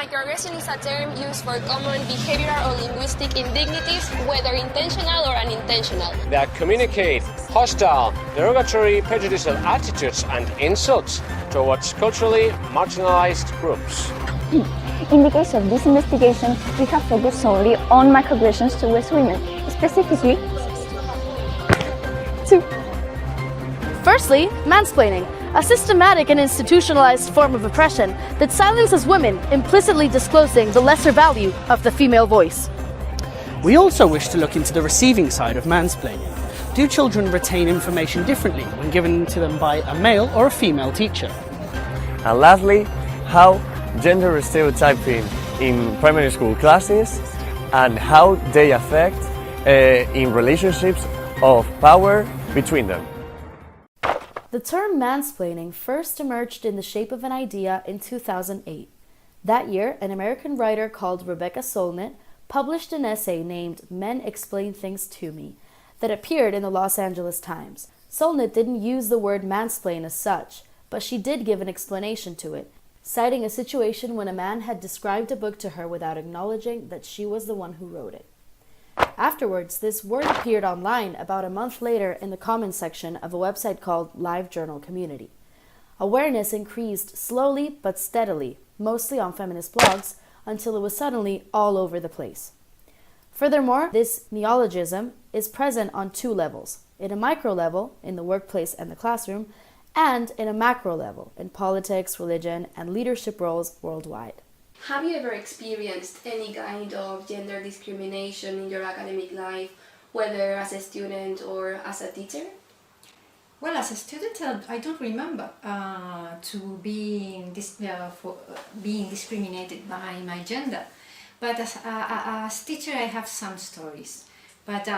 Microaggression is a term used for common behavioral or linguistic indignities, whether intentional or unintentional, that communicate hostile, derogatory, prejudicial attitudes and insults towards culturally marginalized groups. In the case of this investigation, we have focused solely on microaggressions towards women, specifically two. Firstly, mansplaining, a systematic and institutionalized form of oppression that silences women, implicitly disclosing the lesser value of the female voice. We also wish to look into the receiving side of mansplaining. Do children retain information differently when given to them by a male or a female teacher? And lastly, how gender stereotyping in primary school classes and how they affect in relationships of power between them. The term mansplaining first emerged in the shape of an idea in 2008. That year, an American writer called Rebecca Solnit published an essay named Men Explain Things to Me that appeared in the Los Angeles Times. Solnit didn't use the word mansplain as such, but she did give an explanation to it, citing a situation when a man had described a book to her without acknowledging that she was the one who wrote it. Afterwards, this word appeared online about a month later in the comments section of a website called LiveJournal Community. Awareness increased slowly but steadily, mostly on feminist blogs, until it was suddenly all over the place. Furthermore, this neologism is present on two levels: in a micro level, in the workplace and the classroom, and in a macro level, in politics, religion, and leadership roles worldwide. Have you ever experienced any kind of gender discrimination in your academic life, whether as a student or as a teacher? Well, as a student, I don't remember being discriminated by my gender. But as teacher, I have some stories. But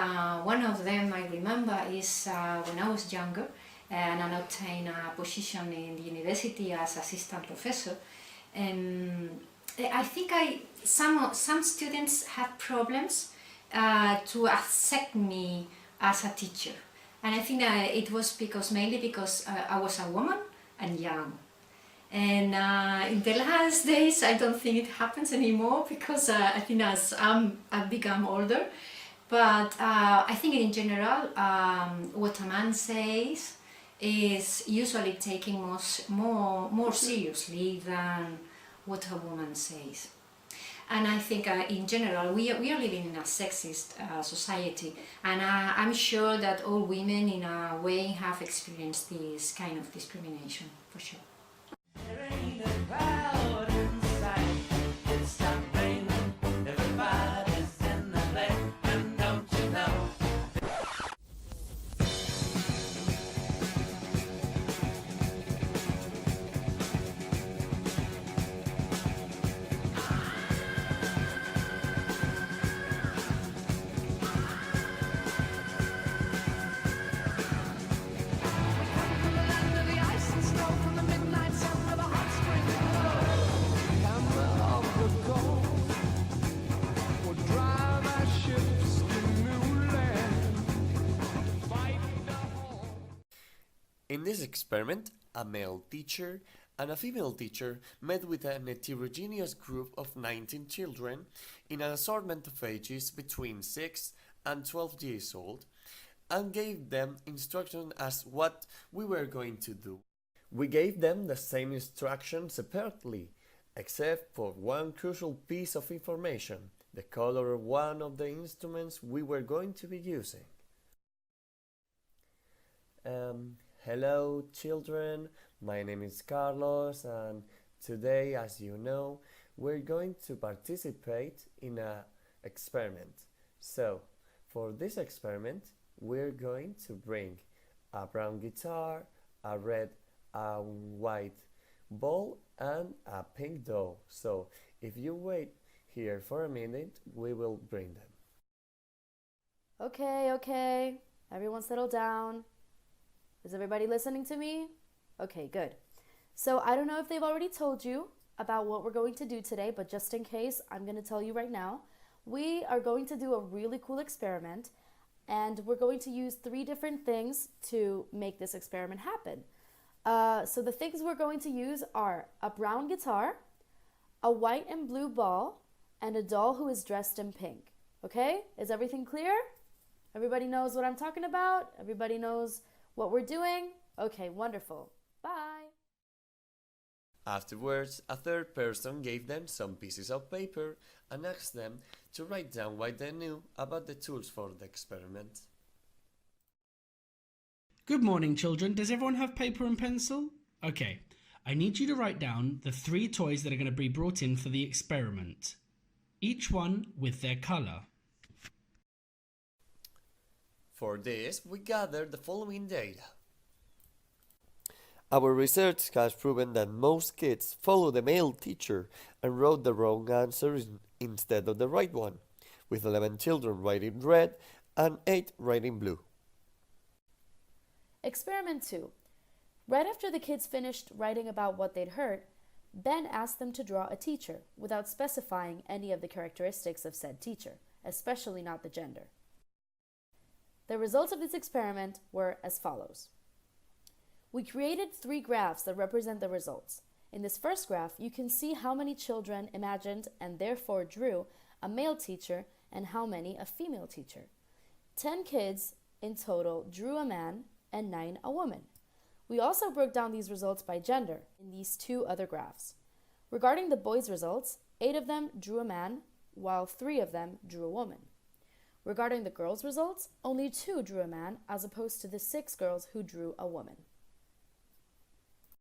one of them I remember is when I was younger and I obtained a position in the university as assistant professor. And I think some students had problems to accept me as a teacher. And I think that it was mainly because I was a woman and young. And in the last days, I don't think it happens anymore because I think as I've become older. But I think in general, what a man says is usually taken more seriously than what a woman says. And I think in general we are living in a sexist society, and I'm sure that all women in a way have experienced this kind of discrimination, for sure. In this experiment, a male teacher and a female teacher met with an heterogeneous group of 19 children in an assortment of ages between 6 and 12 years old and gave them instructions as what we were going to do. We gave them the same instructions separately, except for one crucial piece of information: the color of one of the instruments we were going to be using. Hello children, my name is Carlos, and today, as you know, we're going to participate in an experiment. So, for this experiment, we're going to bring a brown guitar, a red, a white ball, and a pink doll. So, if you wait here for a minute, we will bring them. Okay, everyone settle down. Is everybody listening to me? Okay, good. So I don't know if they've already told you about what we're going to do today, but just in case, I'm going to tell you right now. We are going to do a really cool experiment, and we're going to use 3 different things to make this experiment happen. So the things we're going to use are a brown guitar, a white and blue ball, and a doll who is dressed in pink. Okay? Is everything clear? Everybody knows what I'm talking about? Everybody knows what we're doing? Okay, wonderful. Bye. Afterwards, a third person gave them some pieces of paper and asked them to write down what they knew about the tools for the experiment. Good morning, children. Does everyone have paper and pencil? Okay, I need you to write down the 3 toys that are going to be brought in for the experiment, each one with their colour. For this, we gathered the following data. Our research has proven that most kids follow the male teacher and wrote the wrong answer instead of the right one, with 11 children writing red and 8 writing blue. Experiment 2. Right after the kids finished writing about what they'd heard, Ben asked them to draw a teacher without specifying any of the characteristics of said teacher, especially not the gender. The results of this experiment were as follows. We created 3 graphs that represent the results. In this first graph, you can see how many children imagined and therefore drew a male teacher and how many a female teacher. 10 kids in total drew a man and 9 a woman. We also broke down these results by gender in these 2 other graphs. Regarding the boys' results, 8 of them drew a man, while 3 of them drew a woman. Regarding the girls' results, only 2 drew a man, as opposed to the 6 girls who drew a woman.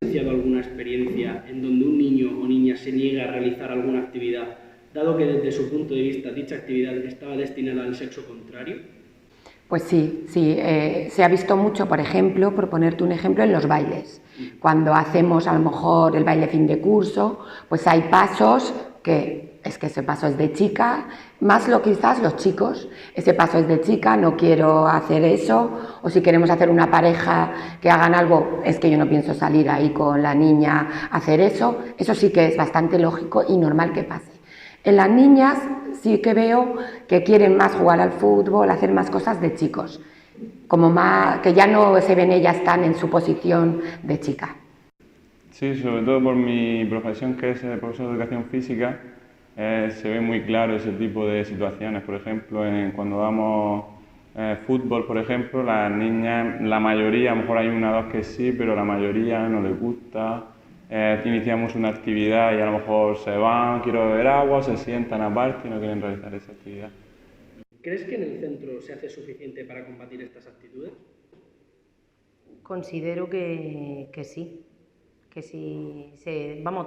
¿Alguna experiencia en donde un niño o niña se niega a realizar alguna actividad, dado que desde su punto de vista dicha actividad estaba destinada al sexo contrario? Pues sí, se ha visto mucho, por ejemplo, por ponerte un ejemplo, en los bailes. Cuando hacemos a lo mejor el baile fin de curso, pues hay pasos que ese paso es de chica, más lo quizás los chicos, ese paso es de chica, no quiero hacer eso, o si queremos hacer una pareja que hagan algo, es que yo no pienso salir ahí con la niña a hacer eso sí que es bastante lógico y normal que pase. En las niñas sí que veo que quieren más jugar al fútbol, hacer más cosas de chicos, como más, que ya no se ven ellas tan en su posición de chica. Sí, sobre todo por mi profesión, que es profesor de educación física, se ve muy claro ese tipo de situaciones. Por ejemplo, cuando damos fútbol, por ejemplo, las niñas, la mayoría, a lo mejor hay 1 o 2 que sí, pero la mayoría no les gusta. Iniciamos una actividad y a lo mejor se van, quiero beber agua, se sientan aparte y no quieren realizar esa actividad. ¿Crees que en el centro se hace suficiente para combatir estas actitudes? Considero que sí. Que sí,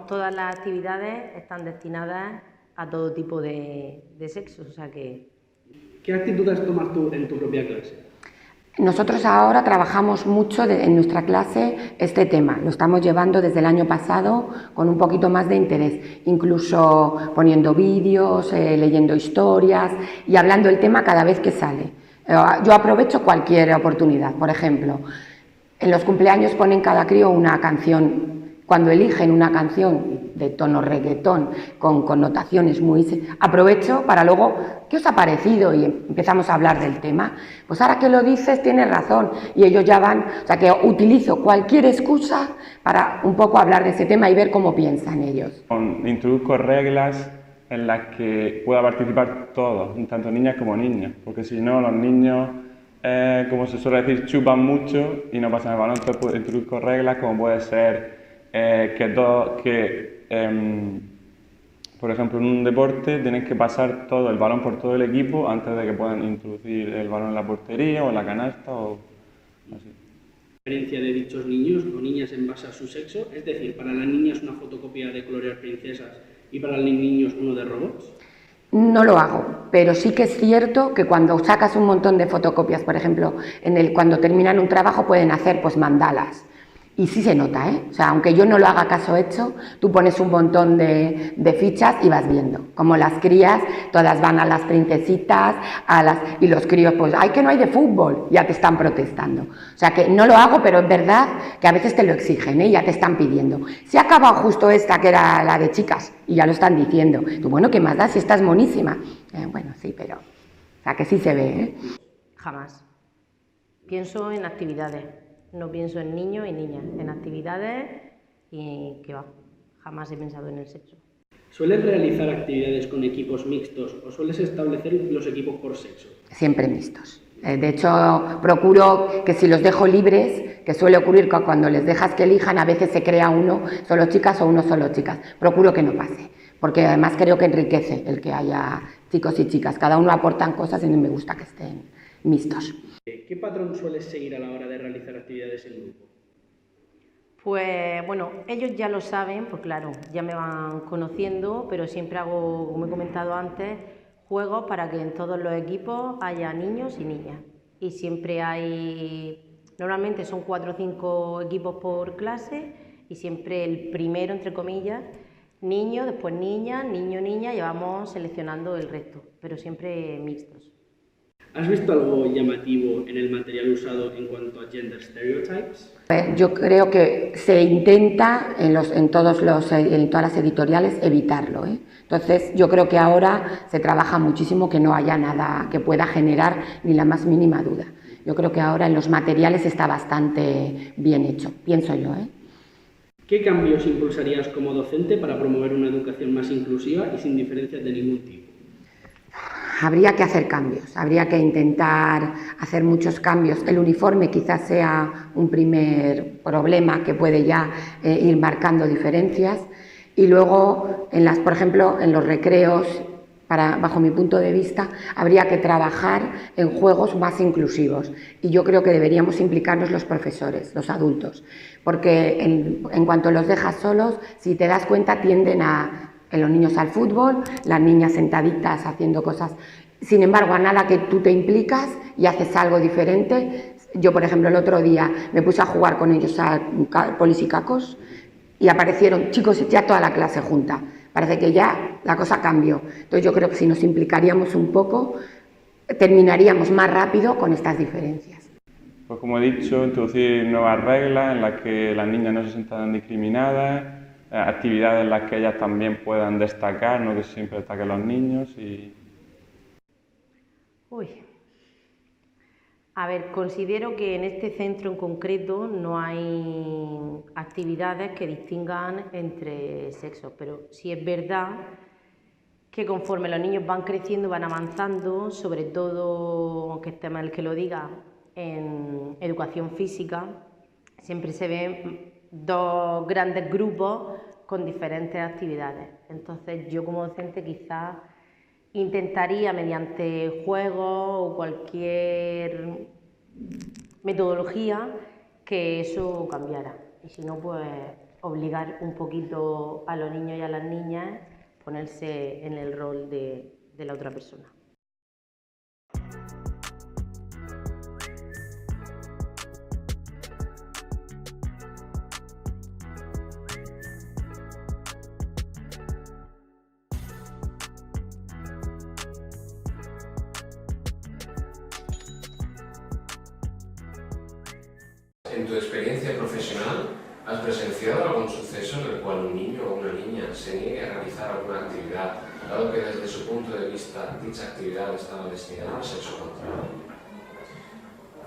todas las actividades están destinadas a todo tipo de sexo, o sea que... ¿Qué actitudes tomas tú en tu propia clase? Nosotros ahora trabajamos mucho en nuestra clase este tema, lo estamos llevando desde el año pasado con un poquito más de interés, incluso poniendo vídeos, leyendo historias y hablando el tema cada vez que sale. Yo aprovecho cualquier oportunidad, por ejemplo, en los cumpleaños ponen cada crío una canción. Cuando eligen una canción de tono reggaetón con connotaciones muy... Aprovecho para luego, ¿qué os ha parecido? Y empezamos a hablar del tema. Pues ahora que lo dices, tienes razón. Y ellos ya van... O sea, que utilizo cualquier excusa para un poco hablar de ese tema y ver cómo piensan ellos. Introduzco reglas en las que pueda participar todos, tanto niñas como niños. Porque si no, los niños, como se suele decir, chupan mucho y no pasan el balón. Entonces introduzco reglas como puede ser... por ejemplo, en un deporte tienes que pasar todo el balón por todo el equipo antes de que puedan introducir el balón en la portería o en la canasta o así. ¿Diferencia de dichos niños o niñas en base a su sexo? Es decir, para las niñas una fotocopia de colorear princesas y para los niños uno de robots. No lo hago, pero sí que es cierto que cuando sacas un montón de fotocopias, por ejemplo, cuando terminan un trabajo pueden hacer pues mandalas. Y sí se nota, ¿eh? O sea, aunque yo no lo haga caso hecho, tú pones un montón de fichas y vas viendo. Como las crías, todas van a las princesitas, y los críos, pues, ¡ay, que no hay de fútbol! Ya te están protestando. O sea, que no lo hago, pero es verdad que a veces te lo exigen, ¿eh? Ya te están pidiendo. Se ha acabado justo esta, que era la de chicas, y ya lo están diciendo. Tú, bueno, ¿qué más da si estás monísima? Bueno, sí, pero... O sea, que sí se ve, ¿eh? Jamás. Pienso en actividades. No pienso en niños y niñas, en actividades y que va, jamás he pensado en el sexo. ¿Sueles realizar actividades con equipos mixtos o sueles establecer los equipos por sexo? Siempre mixtos. De hecho, procuro que si los dejo libres, que suele ocurrir que cuando les dejas que elijan, a veces se crea uno solo chicas o uno solo chicas. Procuro que no pase, porque además creo que enriquece el que haya chicos y chicas. Cada uno aportan cosas y me gusta que estén mixtos. ¿Qué patrón sueles seguir a la hora de realizar actividades en grupo? Pues bueno, ellos ya lo saben, pues claro, ya me van conociendo, pero siempre hago, como he comentado antes, juegos para que en todos los equipos haya niños y niñas. Y siempre hay, normalmente son 4 o 5 equipos por clase y siempre el primero, entre comillas, niño, después niña, niño, niña, y vamos seleccionando el resto, pero siempre mixtos. ¿Has visto algo llamativo en el material usado en cuanto a gender stereotypes? Yo creo que se intenta en todas las editoriales evitarlo, ¿eh? Entonces yo creo que ahora se trabaja muchísimo que no haya nada que pueda generar ni la más mínima duda. Yo creo que ahora en los materiales está bastante bien hecho, pienso yo, ¿eh? ¿Qué cambios impulsarías como docente para promover una educación más inclusiva y sin diferencias de ningún tipo? Habría que hacer cambios, habría que intentar hacer muchos cambios. El uniforme quizás sea un primer problema que puede ya ir marcando diferencias. Y luego, por ejemplo, en los recreos, bajo mi punto de vista, habría que trabajar en juegos más inclusivos. Y yo creo que deberíamos implicarnos los profesores, los adultos, porque en cuanto los dejas solos, si te das cuenta, tienden los niños al fútbol, las niñas sentaditas haciendo cosas. Sin embargo, a nada que tú te implicas y haces algo diferente. Yo, por ejemplo, el otro día me puse a jugar con ellos a polis y cacos y aparecieron chicos ya toda la clase junta. Parece que ya la cosa cambió. Entonces yo creo que si nos implicaríamos un poco, terminaríamos más rápido con estas diferencias. Pues como he dicho, introducir nuevas reglas en las que las niñas no se sientan discriminadas, actividades en las que ellas también puedan destacar, no que siempre destaquen los niños y... A ver, considero que en este centro en concreto no hay actividades que distingan entre sexos, pero sí es verdad que conforme los niños van creciendo, van avanzando, sobre todo, aunque esté mal que lo diga, en educación física, siempre se ven dos grandes grupos con diferentes actividades. Entonces yo como docente quizás intentaría mediante juegos o cualquier metodología que eso cambiara. Y si no, pues obligar un poquito a los niños y a las niñas a ponerse en el rol de la otra persona. En tu experiencia profesional, ¿has presenciado algún suceso en el cual un niño o una niña se niegue a realizar alguna actividad, dado que desde su punto de vista dicha actividad estaba destinada al sexo contrario?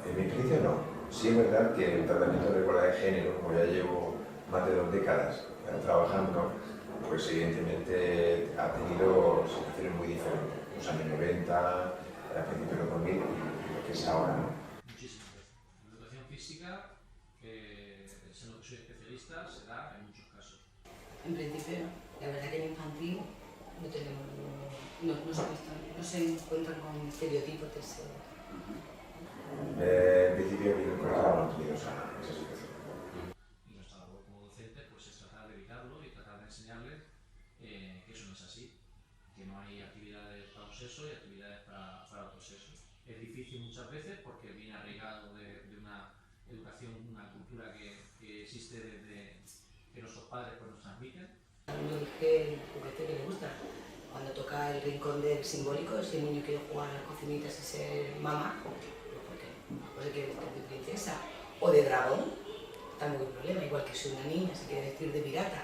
En mi experiencia no. Sí es verdad que el tratamiento de igualdad de género, como ya llevo más de 2 décadas trabajando, pues evidentemente ha tenido situaciones muy diferentes. Los años 90, a principios de los 2000 y lo que es ahora, ¿no? Muchísimas veces. En educación física, que es en lo que soy especialista, se da en muchos casos. En principio, la verdad que en infantil no tenemos, no se encuentran con estereotipos de ese. En principio, en el colegio no hemos tenido esa situación. Y nuestra labor como docente pues, es tratar de evitarlo y tratar de enseñarles que eso no es así, que no hay actividades para un sexo y actividades para otro sexo. Es difícil muchas veces porque viene arraigado de una educación, una cultura que existe desde que nuestros padres pues, nos transmiten. Uno elige el juguete que le gusta. Cuando toca el rincón del simbólico, si el niño quiere jugar a las cocinitas y ser mamá, pues quiere vestir de princesa o de dragón, tampoco hay problema. Igual que si una niña se quiere vestir de pirata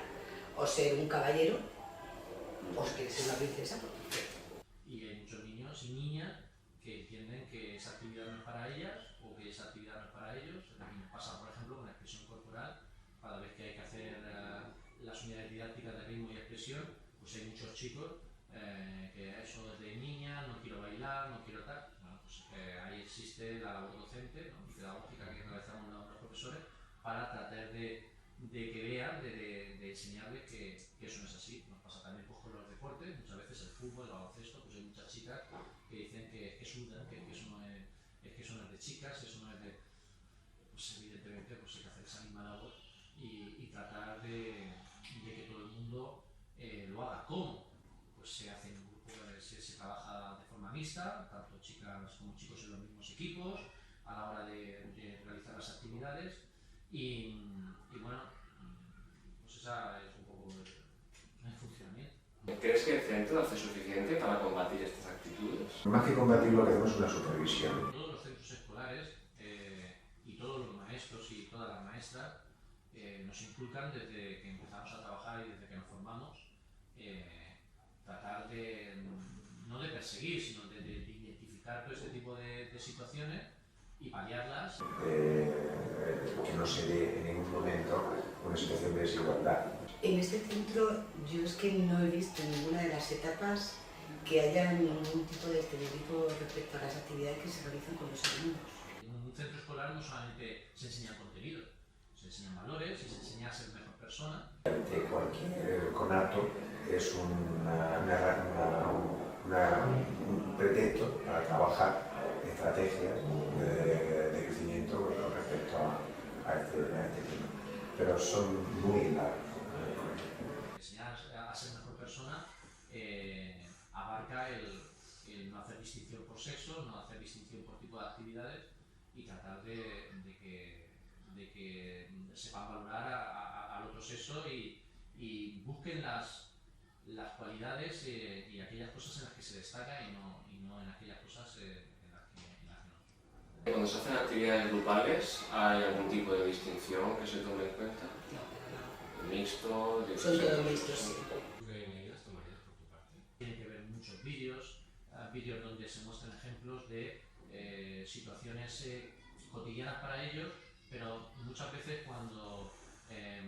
o ser un caballero, o si quiere ser una princesa, pues perfecto. Y hay muchos niños y niñas que entienden que esa actividad no es para ellas o que esa actividad no es para ellos. Nos pasa, por ejemplo, con la expresión corporal, cada vez que hay que hacer las unidades didácticas de ritmo y expresión, pues pues hay muchos chicos que eso de niña, no quiero bailar, no quiero tal. Bueno, pues ahí existe la labor docente, ¿no?, y pedagógica que realizamos los profesores para tratar de que vean, de enseñarles que eso no es así. Nos pasa también pues, con los deportes, muchas veces el fútbol, el baloncesto, pues hay muchas chicas que dicen que sudan, que eso no es de chicas, eso no es de... Pues evidentemente pues hay que hacer esa misma labor y tratar de que todo el mundo lo haga. ¿Cómo? Pues se hace en un grupo, se trabaja de forma mixta, tanto chicas como chicos en los mismos equipos, a la hora de realizar las actividades y bueno, pues esa es un poco el funcionamiento. ¿Crees que el centro hace suficiente para combatir estas actitudes? Más que combatirlo, que hacemos una supervisión. Todos los centros escolares y todos los maestros y todas las maestras nos inculcan desde que empezamos a trabajar y desde que nos formamos tratar de, no de perseguir, sino de identificar todo este tipo de situaciones y paliarlas. Que no se dé en ningún momento una situación de desigualdad. En este centro yo es que no he visto en ninguna de las etapas que haya ningún tipo de estereotipo respecto a las actividades que se realizan con los alumnos. En un centro escolar no solamente se enseña contenido, se enseñan valores y se enseña a ser mejor persona. Cualquier conato es un pretexto para trabajar estrategias de crecimiento respecto a este tema, pero son muy largos. Enseñar a ser mejor persona abarca el no hacer distinción por sexo, no hacer distinción por tipo de actividades y tratar de que sepan valorar al otro sexo y busquen las cualidades y aquellas cosas en las que se destaca y no en aquellas cosas en las que no. Cuando se hacen actividades grupales, ¿hay algún tipo de distinción que se tome en cuenta? No. Mixto, Son todos mixtos, sí. ¿Qué medidas tomarías por tu parte? Tienen que ver muchos vídeos donde se muestran ejemplos de situaciones cotidianas para ellos, pero muchas veces cuando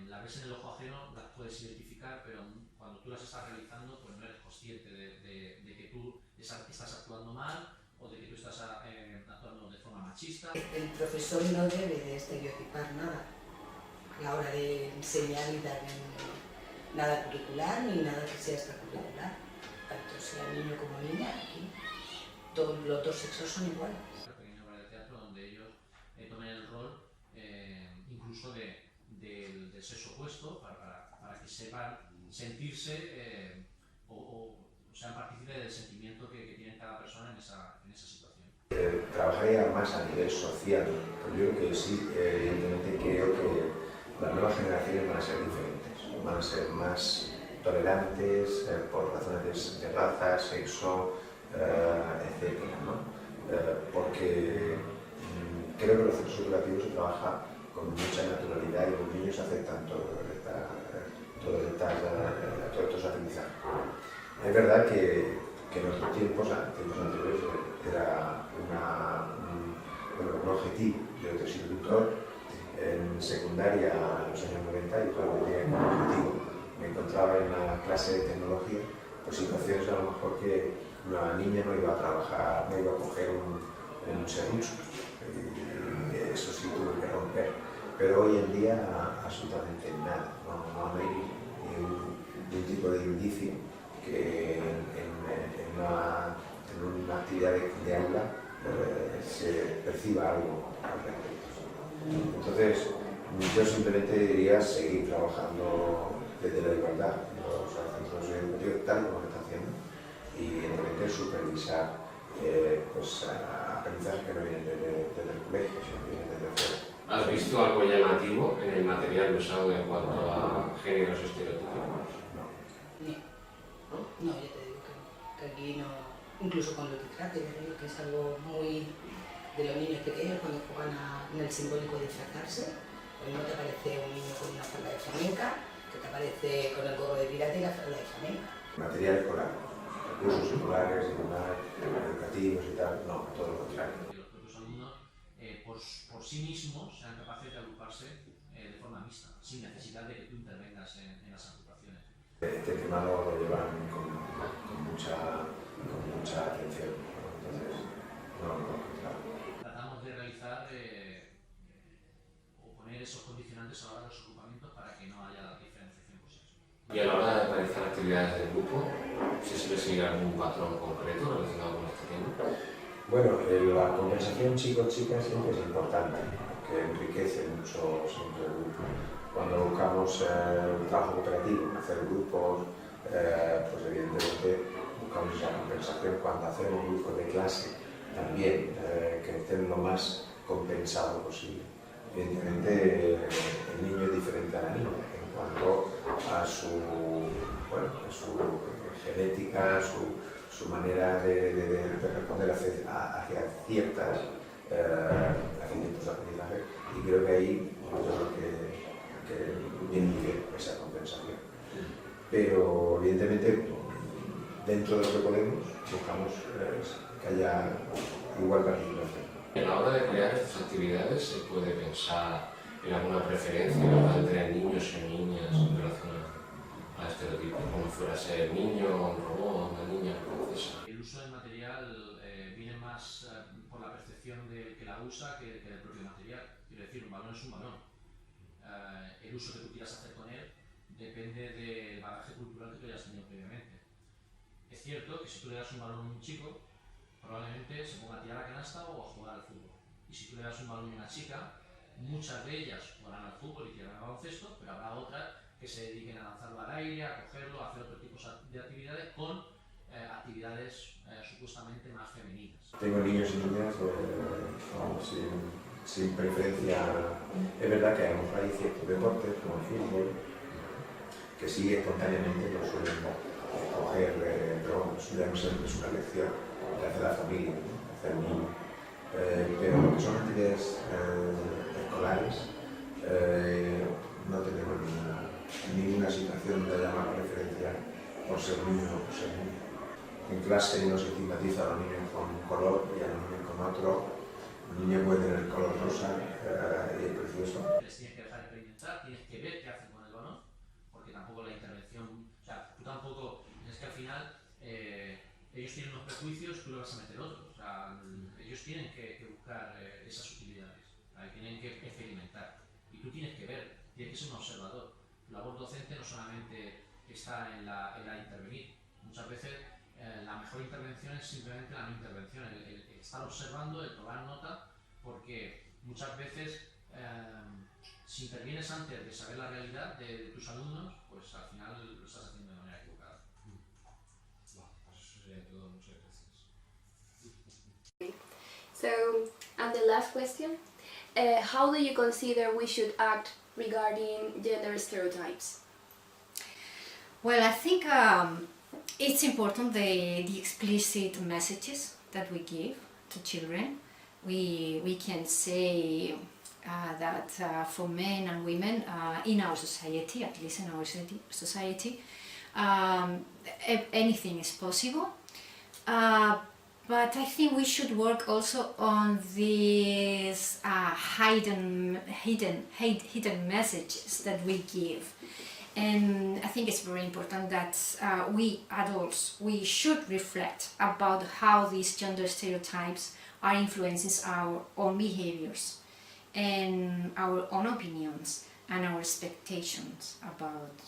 las ves en el ojo ajeno las puedes identificar, pero cuando tú las estás realizando pues no eres consciente de que tú estás actuando mal o de que tú estás actuando de forma machista. El profesor no debe de estereotipar nada a la hora de enseñar y dar nada curricular ni nada que sea extracurricular. Tanto sea niño como niña, aquí todos los dos sexos son iguales. El pequeño obra de teatro donde ellos tomen el rol incluso del sexo opuesto para que sepan sentirse o sean partícipes del sentimiento que tiene cada persona en esa situación. Trabajaría más a nivel social, pero yo creo que sí, evidentemente creo que las nuevas generaciones van a ser diferentes, van a ser más tolerantes por razones de raza, sexo, etc., ¿no? Porque creo que los centros educativos se trabaja con mucha naturalidad y los niños aceptan todos estos aprendizajes. Es verdad que en otros tiempos anteriores era un objetivo. Yo he sido tutor en secundaria en los años 90 y todavía como objetivo me encontraba en una clase de tecnología, pues situaciones a lo mejor que una niña no iba a trabajar, no iba a coger un serrucho. Y eso sí tuve que romper. Pero hoy en día absolutamente nada, no hay ningún tipo de indicio que en una actividad de aula se perciba algo al respecto. Entonces, yo simplemente diría seguir trabajando desde la igualdad, los centros educativos tal como lo está haciendo, y evidentemente supervisar aprendizajes que no vienen desde el colegio, sino que vienen desde fuera. ¿Has visto algo llamativo en el material usado en cuanto a géneros estereotípicos? No, ya te digo que aquí no, incluso con lo que trate, ya te digo que es algo muy de los niños pequeños cuando juegan en el simbólico de disfrazarse, pues no te aparece un niño con una falda de flamenca, que te aparece con el gorro de pirata y la falda de flamenca. Material escolar, recursos escolares, educativos y tal, no, todo lo contrario. Los propios alumnos por sí mismos sean capaces de agruparse de forma mixta, sin necesidad de que tú intervengas en las agrupaciones. Este tema lo llevan con mucha atención, ¿no? Entonces, claro. Tratamos de realizar o poner esos condicionantes a la hora de los agrupamientos para que no haya diferenciación por sexo. Y a la hora de realizar actividades del grupo, ¿se suele seguir algún patrón concreto relacionado con este tema? Bueno, la conversación chico-chica siempre es importante, que enriquece mucho siempre el grupo. Cuando buscamos un trabajo cooperativo, hacer grupos, pues evidentemente buscamos esa conversación. Cuando hacemos grupos de clase, también que estén lo más compensado posible. Evidentemente el niño es diferente a la niña en cuanto a su genética, su manera de responder hacia ciertos aprendizajes, y creo que ahí que viene bien esa compensación. Pero evidentemente dentro de lo que podemos buscamos que haya igual participación. A la hora de crear estas actividades se puede pensar en alguna preferencia, ¿verdad?, entre niños y niñas en relación a estereotipos, como fuera ser niño, un robot, una niña, princesa. El uso del material viene más por la percepción de que la usa que del propio material. Quiero decir, un balón es un balón. El uso que tú quieras hacer con él depende del bagaje cultural que tú hayas tenido previamente. Es cierto que si tú le das un balón a un chico, probablemente se ponga a tirar a la canasta o a jugar al fútbol. Y si tú le das un balón a una chica, muchas de ellas jugarán al fútbol y tirarán al baloncesto, pero habrá otras que se dediquen a lanzarlo al aire, a cogerlo, a hacer otro tipo de actividades con actividades supuestamente más femeninas. Tengo niños y niñas sin preferencia. Es verdad que a lo mejor hay ciertos deportes como el fútbol que sí espontáneamente lo suelen escoger, pero bueno, eso ya no siempre es una elección que hace la familia, ¿no? Que hace el niño. Pero lo que son actividades escolares, no tenemos ninguna situación donde haya más preferencia por ser niño o por ser niña. En clase no se estigmatiza a los niños con un color y a los niños con otro. El niño puede tener el color rosa y es precioso. Les tienes que dejar experimentar, tienes que ver qué hacen con el balón, porque tampoco la intervención, o sea, tú tampoco, es que al final ellos tienen unos prejuicios, tú le vas a meter otros, o sea, ellos tienen que buscar esas utilidades, tienen que experimentar, y tú tienes que ver, tienes que ser un observador. Tu labor docente no solamente está en la intervenir, muchas veces la mejor intervención es simplemente la no intervención, el estar observando, el tomar nota, porque muchas veces si intervienes antes de saber la realidad de tus alumnos, pues al final lo estás haciendo de manera equivocada. Bueno, pues eso sería todo. Muchas gracias. So, and the last question, how do you consider we should act regarding gender stereotypes? Well, I think it's important the explicit messages that we give to children. We can say that for men and women in our society, at least in our society, anything is possible. But I think we should work also on these hidden messages that we give. And I think it's very important that we adults, we should reflect about how these gender stereotypes are influencing our own behaviors and our own opinions and our expectations about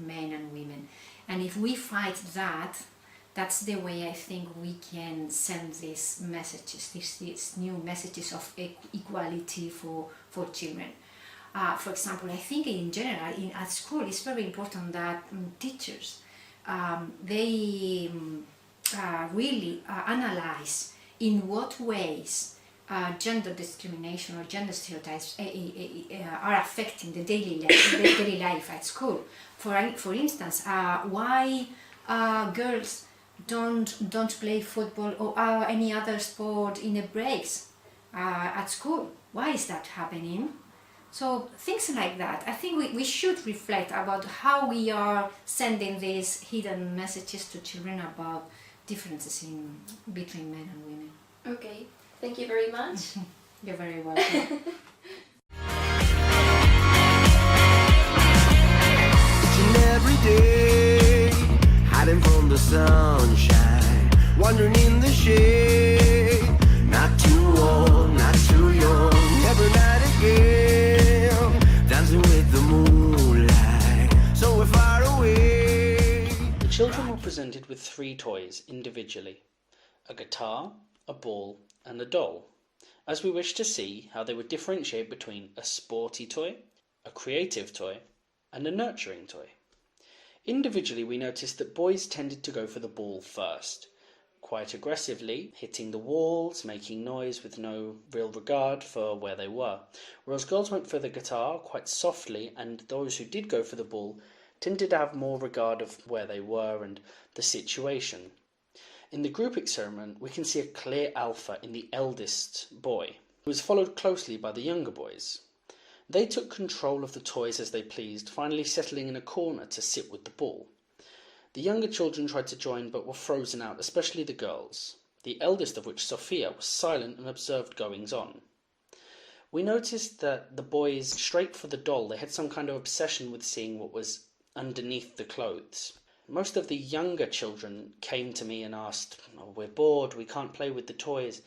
men and women. And if we fight that, that's the way I think we can send these messages, these new messages of equality for children. For example, I think in general at school it's very important that teachers they really analyze in what ways gender discrimination or gender stereotypes are affecting the daily life at school. For instance, why girls don't play football or any other sport in the breaks at school. Why is that happening? So things like that. I think we should reflect about how we are sending these hidden messages to children about differences between men and women. Okay, thank you very much. You're very welcome. Every day hiding from the sunshine, wandering in the shade. Not too old, not too young, every night again, dancing with the moonlight, so we're far away. The children were presented with 3 toys individually: a guitar, a ball and a doll, as we wish to see how they would differentiate between a sporty toy, a creative toy and a nurturing toy. Individually, we noticed that boys tended to go for the ball first, quite aggressively, hitting the walls, making noise with no real regard for where they were, whereas girls went for the guitar quite softly, and those who did go for the ball tended to have more regard of where they were and the situation. In the group experiment, we can see a clear alpha in the eldest boy, who was followed closely by the younger boys. They took control of the toys as they pleased, finally settling in a corner to sit with the ball. The younger children tried to join but were frozen out, especially the girls, the eldest of which, Sophia, was silent and observed goings-on. We noticed that the boys, straight for the doll, they had some kind of obsession with seeing what was underneath the clothes. Most of the younger children came to me and asked, "Oh, we're bored, we can't play with the toys."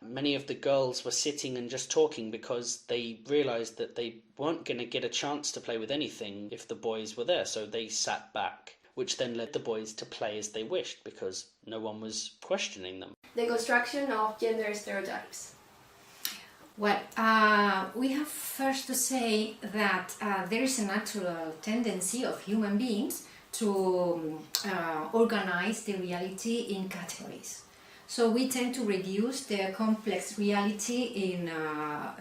Many of the girls were sitting and just talking because they realised that they weren't going to get a chance to play with anything if the boys were there, so they sat back, which then led the boys to play as they wished because no one was questioning them. The construction of gender stereotypes. Well, we have first to say that there is a natural tendency of human beings to organize the reality in categories. So we tend to reduce the complex reality in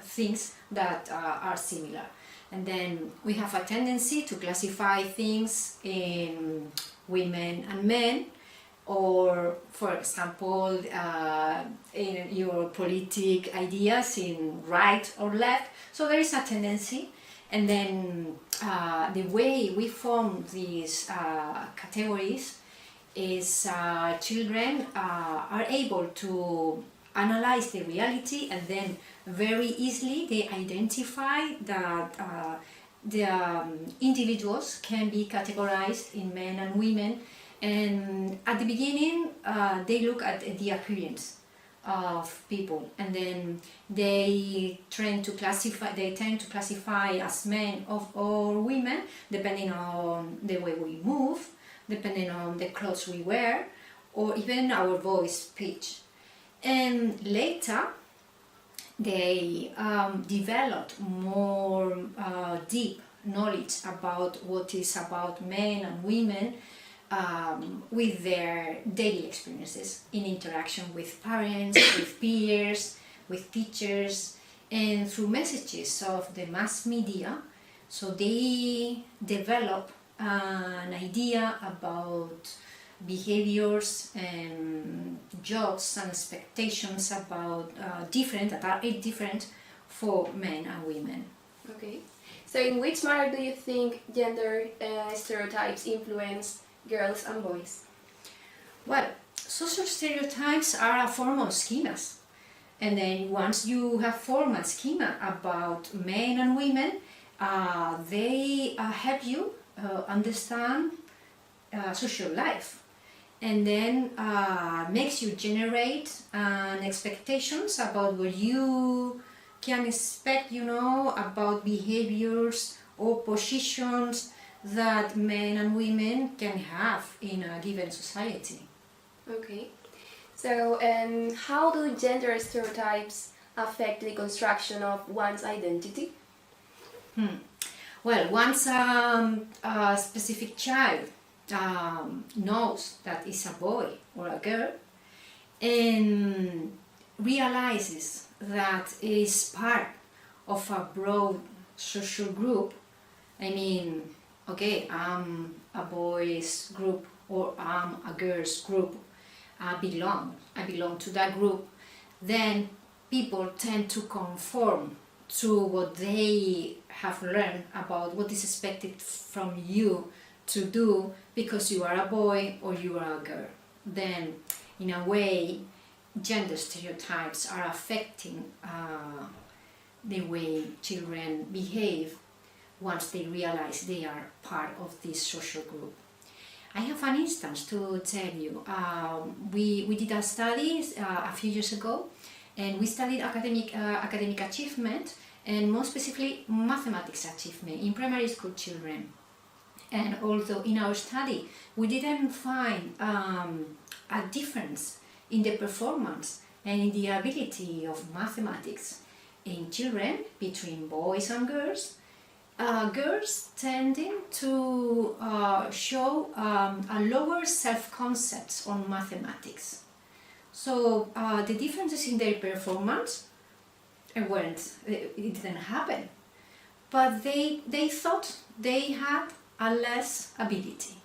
things that are similar. And then we have a tendency to classify things in women and men, or, for example, in your political ideas in right or left. So there is a tendency. And then the way we form these categories is children are able to analyze the reality, and then very easily they identify that the individuals can be categorized in men and women, and at the beginning they look at the appearance of people, and then they tend to classify as men or women depending on the way we move, depending on the clothes we wear, or even our voice pitch. And later they developed more deep knowledge about what is about men and women with their daily experiences in interaction with parents, with peers, with teachers, and through messages of the mass media. So they develop an idea about behaviors and jobs and expectations about that are different for men and women. Okay. So in which manner do you think gender stereotypes influence girls and boys? Well, social stereotypes are a form of schemas. And then once you have formed a schema about men and women, they help you understand social life, and then makes you generate expectations about what you can expect, about behaviors or positions that men and women can have in a given society. Okay. So, how do gender stereotypes affect the construction of one's identity? Well, once a specific child knows that it's a boy or a girl and realizes that it is part of a broad social group, I mean, okay, I'm a boys group or I'm a girls group, I belong to that group, then people tend to conform to what they have learned about what is expected from you to do because you are a boy or you are a girl. Then, in a way, gender stereotypes are affecting the way children behave once they realize they are part of this social group. I have an instance to tell you. We did a study a few years ago, and we studied academic achievement, and more specifically mathematics achievement in primary school children. And although in our study we didn't find a difference in the performance and in the ability of mathematics in children between boys and girls, girls tending to show a lower self-concept on mathematics. So the differences in their performance it didn't happen, but they thought they had a less ability.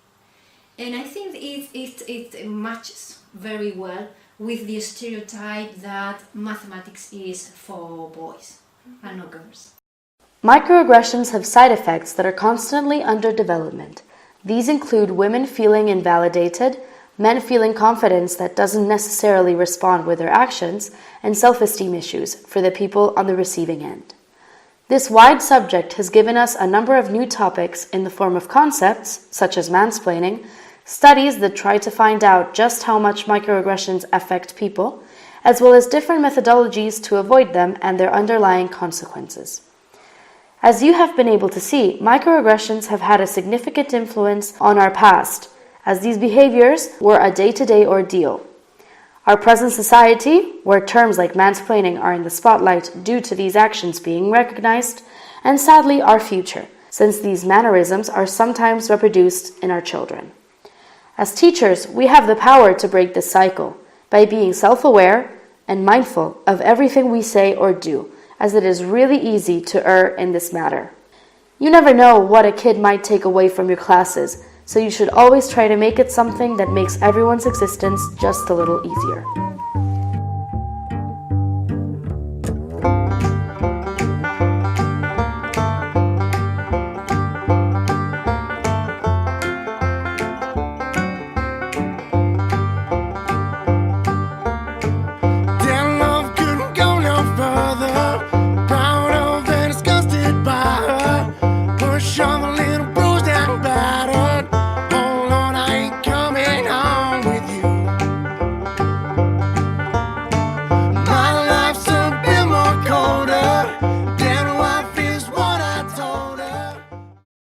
And I think it matches very well with the stereotype that mathematics is for boys and not girls. Microaggressions have side effects that are constantly under development. These include women feeling invalidated, men feeling confidence that doesn't necessarily respond with their actions, and self-esteem issues for the people on the receiving end. This wide subject has given us a number of new topics in the form of concepts, such as mansplaining, studies that try to find out just how much microaggressions affect people, as well as different methodologies to avoid them and their underlying consequences. As you have been able to see, microaggressions have had a significant influence on our past, as these behaviors were a day-to-day ordeal. Our present society, where terms like mansplaining are in the spotlight due to these actions being recognized, and sadly our future, since these mannerisms are sometimes reproduced in our children. As teachers, we have the power to break this cycle by being self-aware and mindful of everything we say or do, as it is really easy to err in this matter. You never know what a kid might take away from your classes, so you should always try to make it something that makes everyone's existence just a little easier.